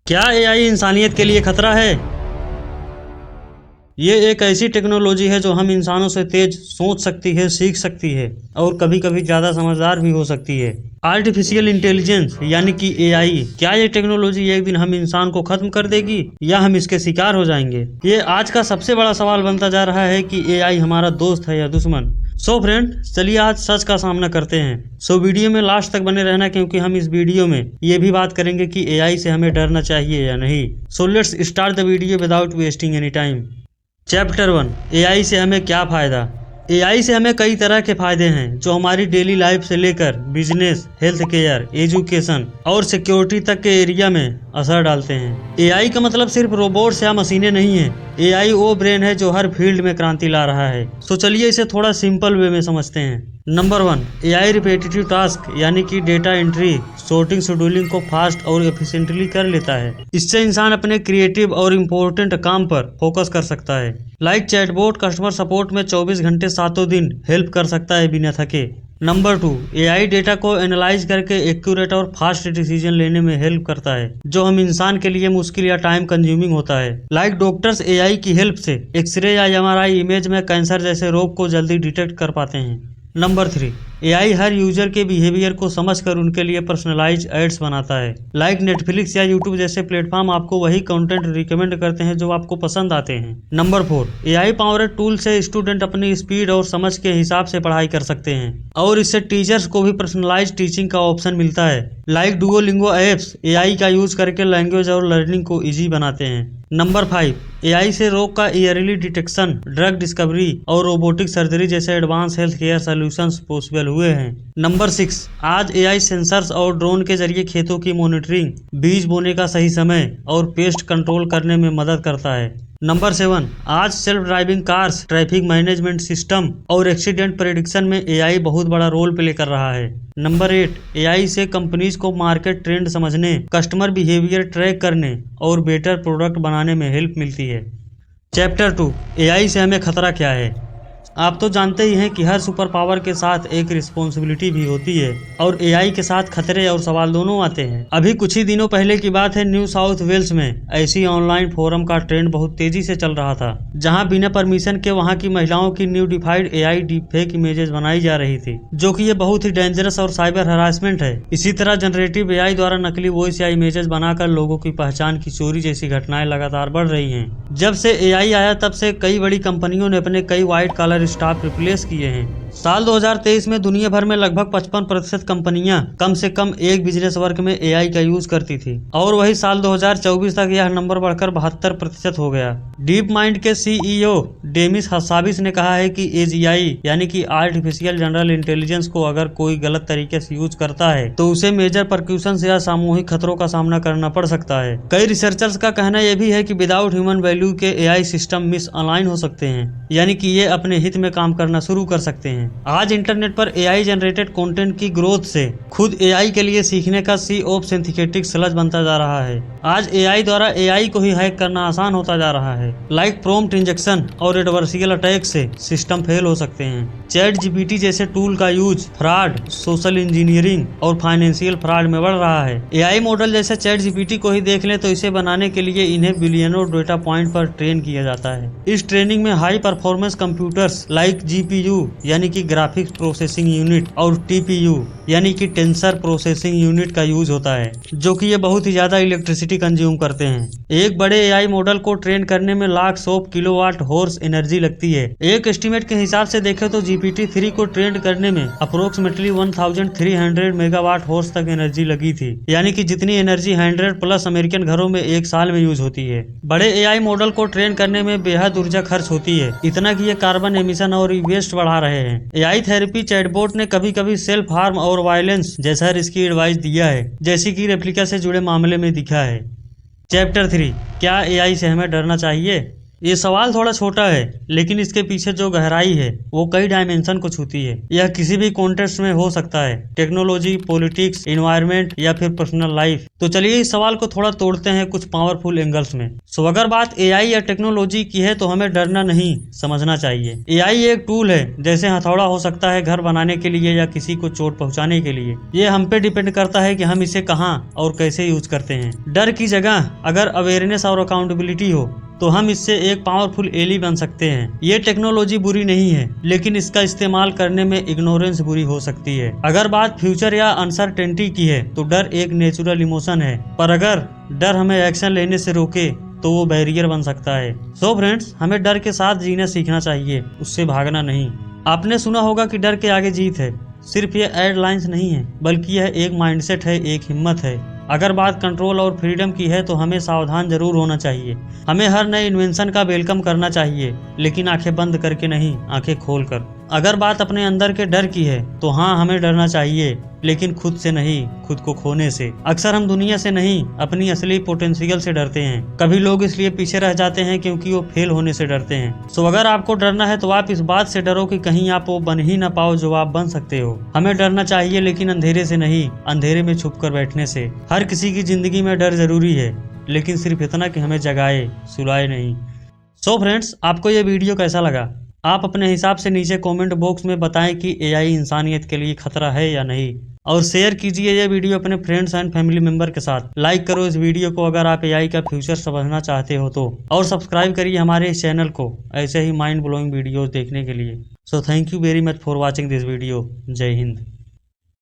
क्या एआई इंसानियत के लिए खतरा है? ये एक ऐसी टेक्नोलॉजी है जो हम इंसानों से तेज सोच सकती है, सीख सकती है और कभी कभी ज़्यादा समझदार भी हो सकती है। आर्टिफिशियल इंटेलिजेंस यानी कि एआई, क्या ये टेक्नोलॉजी एक दिन हम इंसान को खत्म कर देगी या हम इसके शिकार हो जाएंगे? ये आज का सबसे बड़ा सवाल बनता जा रहा है कि एआई हमारा दोस्त है या दुश्मन। सो फ्रेंड, चलिए आज सच का सामना करते हैं। सो वीडियो में लास्ट तक बने रहना, क्योंकि हम इस वीडियो में ये भी बात करेंगे कि एआई से हमें डरना चाहिए या नहीं। So let's start the video without wasting any time. Chapter 1, AI से हमें क्या फ़ायदा। एआई से हमें कई तरह के फ़ायदे हैं जो हमारी डेली लाइफ से लेकर बिजनेस, हेल्थ केयर, एजुकेशन और सिक्योरिटी तक के एरिया में असर डालते हैं। एआई का मतलब सिर्फ रोबोट्स या मशीनें नहीं है। एआई वो ब्रेन है जो हर फील्ड में क्रांति ला रहा है। तो चलिए इसे थोड़ा सिंपल वे में समझते हैं। नंबर 1, एआई रिपीटेटिव टास्क यानी कि डेटा एंट्री, सॉर्टिंग, शेड्यूलिंग को फास्ट और एफिशिएंटली कर लेता है। इससे इंसान अपने क्रिएटिव और इम्पोर्टेंट काम पर फोकस कर सकता है। लाइक चैटबॉट कस्टमर सपोर्ट में 24 घंटे सातों दिन हेल्प कर सकता है बिना थके। नंबर 2, एआई डेटा को एनालाइज करके एक्यूरेट और फास्ट डिसीजन लेने में हेल्प करता है, जो हम इंसान के लिए मुश्किल या टाइम कंज्यूमिंग होता है। लाइक डॉक्टर्स एआई की हेल्प से एक्सरे या एमआरआई इमेज में कैंसर जैसे रोग को जल्दी डिटेक्ट कर पाते हैं। नंबर 3, एआई हर यूजर के बिहेवियर को समझकर उनके लिए पर्सनलाइज एड्स बनाता है। लाइक नेटफ्लिक्स या यूट्यूब जैसे प्लेटफॉर्म आपको वही कंटेंट रिकमेंड करते हैं जो आपको पसंद आते हैं। नंबर 4, एआई पावर्ड टूल से स्टूडेंट अपनी स्पीड और समझ के हिसाब से पढ़ाई कर सकते हैं और इससे टीचर्स को भी पर्सनलाइज टीचिंग का ऑप्शन मिलता है। लाइक डुओलिंगो एप्स एआई का यूज करके लैंग्वेज और लर्निंग को ईजी बनाते हैं। नंबर 5, एआई से रोग का अर्ली डिटेक्शन, ड्रग डिस्कवरी और रोबोटिक सर्जरी जैसे advance health care solutions possible हुए हैं। नंबर 6, आज एआई सेंसर्स और ड्रोन के जरिए खेतों की मॉनिटरिंग, बीज बोने का सही समय और पेस्ट कंट्रोल करने में मदद करता है। नंबर 7, आज self driving cars, traffic management system और एक्सीडेंट प्रेडिक्शन में एआई बहुत बड़ा रोल प्ले कर रहा है। नंबर 8, एआई से कंपनीज को मार्केट ट्रेंड समझने, कस्टमर बिहेवियर ट्रैक करने और बेटर प्रोडक्ट बनाने में हेल्प मिलती है। चैप्टर 2, एआई से हमें खतरा क्या है। आप तो जानते ही हैं कि हर सुपर पावर के साथ एक रिस्पॉन्सिबिलिटी भी होती है और एआई के साथ खतरे और सवाल दोनों आते हैं। अभी कुछ ही दिनों पहले की बात है, न्यू साउथ वेल्स में ऐसी ऑनलाइन फोरम का ट्रेंड बहुत तेजी से चल रहा था, जहां बिना परमिशन के वहां की महिलाओं की न्यूडिफाइड एआई डीपफेक इमेजेस बनाई जा रही थी, जो कि ये बहुत ही डेंजरस और साइबर हरासमेंट है। इसी तरह जनरेटिव एआई द्वारा नकली वॉइस या इमेजेस बनाकर लोगों की पहचान की चोरी जैसी घटनाएं लगातार बढ़ रही है। जब से एआई आया तब से कई बड़ी कंपनियों ने अपने कई व्हाइट कॉलर स्टाफ रिप्लेस किए हैं। साल 2023 में दुनिया भर में लगभग 55% कंपनियां कम से कम एक बिजनेस वर्क में एआई का यूज करती थी और वही साल 2024 तक यह नंबर बढ़कर 72% हो गया। डीप माइंड के सीईओ डेमिस हसाबिस ने कहा है कि एजीआई यानी कि आर्टिफिशियल जनरल इंटेलिजेंस को अगर कोई गलत तरीके से यूज करता है तो उसे मेजर परक्यूशन या सामूहिक खतरों का सामना करना पड़ सकता है। कई रिसर्चर्स का कहना यह भी है कि विदाउट ह्यूमन वैल्यू के एआई सिस्टम मिस अलाइन हो सकते हैं, यानी कि ये अपने हित में काम करना शुरू कर सकते हैं। आज इंटरनेट पर एआई जनरेटेड कंटेंट की ग्रोथ से खुद एआई के लिए सीखने का सी ऑफ सिंथेटिक स्लज बनता जा रहा है। आज एआई द्वारा एआई को ही हैक करना आसान होता जा रहा है। लाइक प्रॉम्प्ट इंजेक्शन और एडवर्सियल अटैक से सिस्टम फेल हो सकते हैं। चैट जीपीटी जैसे टूल का यूज फ्रॉड, सोशल इंजीनियरिंग और फाइनेंशियल फ्रॉड में बढ़ रहा है। एआई मॉडल जैसे चैट जीपीटी को ही देख लें तो इसे बनाने के लिए इन्हें बिलियनों डेटा पॉइंट पर ट्रेन किया जाता है। इस ट्रेनिंग में high performance computers like GPU यानी कि ग्राफिक्स प्रोसेसिंग यूनिट और टीपीयू यानी कि टेंसर प्रोसेसिंग यूनिट का यूज होता है, जो कि ये बहुत ही ज्यादा इलेक्ट्रिसिटी कंज्यूम करते हैं। एक बड़े एआई मॉडल को ट्रेन करने में लाख 100 किलोवाट हॉर्स एनर्जी लगती है। एक एस्टीमेट के हिसाब से देखें तो GPT-3 को ट्रेन करने में अप्रोक्सीमेटली 1300 मेगावाट हॉर्स तक एनर्जी लगी थी, यानी कि जितनी एनर्जी 100+ अमेरिकन घरों में एक साल में यूज होती है। बड़े एआई मॉडल को ट्रेन करने में बेहद ऊर्जा खर्च होती है, इतना कि ये कार्बन एमिशन और वेस्ट बढ़ा रहे हैं। एआई थेरेपी चैटबॉट ने कभी कभी सेल्फ हार्म और वायलेंस जैसा रिस्की एडवाइस दिया है, जैसी कि रेप्लिका से जुड़े मामले में दिखा है। चैप्टर 3, क्या एआई से हमें डरना चाहिए। ये सवाल थोड़ा छोटा है, लेकिन इसके पीछे जो गहराई है वो कई डायमेंशन को छूती है। यह किसी भी कॉन्टेक्स्ट में हो सकता है, टेक्नोलॉजी, पॉलिटिक्स, एनवायरनमेंट या फिर पर्सनल लाइफ। तो चलिए इस सवाल को थोड़ा तोड़ते हैं कुछ पावरफुल एंगल्स में। सो अगर बात एआई या टेक्नोलॉजी की है तो हमें डरना नहीं, समझना चाहिए। एआई एक टूल है, जैसे हथौड़ा हो सकता है घर बनाने के लिए या किसी को चोट पहुंचाने के लिए। ये हम पे डिपेंड करता है कि हम इसे कहां और कैसे यूज करते हैं। डर की जगह अगर अवेयरनेस और अकाउंटेबिलिटी हो तो हम इससे एक पावरफुल एली बन सकते हैं। ये टेक्नोलॉजी बुरी नहीं है, लेकिन इसका इस्तेमाल करने में इग्नोरेंस बुरी हो सकती है। अगर बात फ्यूचर या अनसर्टेनिटी की है तो डर एक नेचुरल इमोशन है, पर अगर डर हमें एक्शन लेने से रोके तो वो बैरियर बन सकता है। सो फ्रेंड्स, हमें डर के साथ जीना सीखना चाहिए, उससे भागना नहीं। आपने सुना होगा कि डर के आगे जीत है। सिर्फ ये एडलाइंस नहीं है, बल्कि यह एक माइंडसेट है, एक हिम्मत है। अगर बात कंट्रोल और फ्रीडम की है तो हमें सावधान जरूर होना चाहिए। हमें हर नए इन्वेंशन का वेलकम करना चाहिए, लेकिन आंखें बंद करके नहीं, आंखें खोल कर। अगर बात अपने अंदर के डर की है तो हाँ, हमें डरना चाहिए, लेकिन खुद से नहीं, खुद को खोने से। अक्सर हम दुनिया से नहीं, अपनी असली पोटेंशियल से डरते हैं। कभी लोग इसलिए पीछे रह जाते हैं क्योंकि वो फेल होने से डरते हैं। सो अगर आपको डरना है तो आप इस बात से डरो कि कहीं आप वो बन ही ना पाओ जो आप बन सकते हो। हमें डरना चाहिए, लेकिन अंधेरे से नहीं, अंधेरे में छुप कर बैठने से। हर किसी की जिंदगी में डर जरूरी है, लेकिन सिर्फ इतना कि हमें जगाए, सुलाए नहीं। सो फ्रेंड्स, आपको ये वीडियो कैसा लगा? आप अपने हिसाब से नीचे कमेंट बॉक्स में बताएं कि एआई इंसानियत के लिए खतरा है या नहीं, और शेयर कीजिए ये वीडियो अपने फ्रेंड्स एंड फैमिली मेंबर के साथ। लाइक करो इस वीडियो को अगर आप एआई का फ्यूचर समझना चाहते हो तो, और सब्सक्राइब करिए हमारे इस चैनल को ऐसे ही माइंड ब्लोइंग वीडियोस देखने के लिए। So thank you very much for watching this video. जय हिंद।